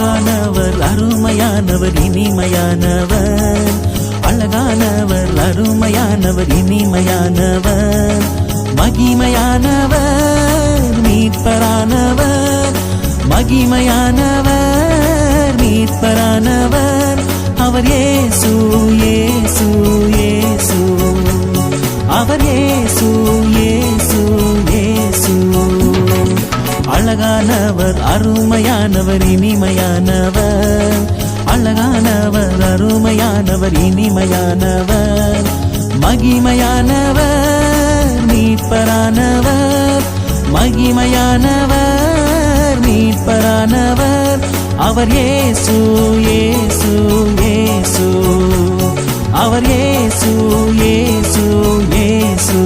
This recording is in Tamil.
அழகானவர் அருமையானவர் இனிமையானவர், அழகானவர் அருமையானவர் இனிமையானவர், மகிமையானவர் மீட்பரானவர், மகிமையானவர் மீட்பரானவர், அவர் இயேசு இயேசு இயேசு, அவர் இயேசு இயேசு இயேசு. அழகானவர் அருமையானவர் இனிமையானவர், அழகானவர் அருமையானவர் இனிமையானவர், மகிமையானவர் மீட்பரானவர், மகிமையானவர் மீட்பரானவர், அவர் இயேசு இயேசு இயேசு, அவர் இயேசு இயேசு இயேசு.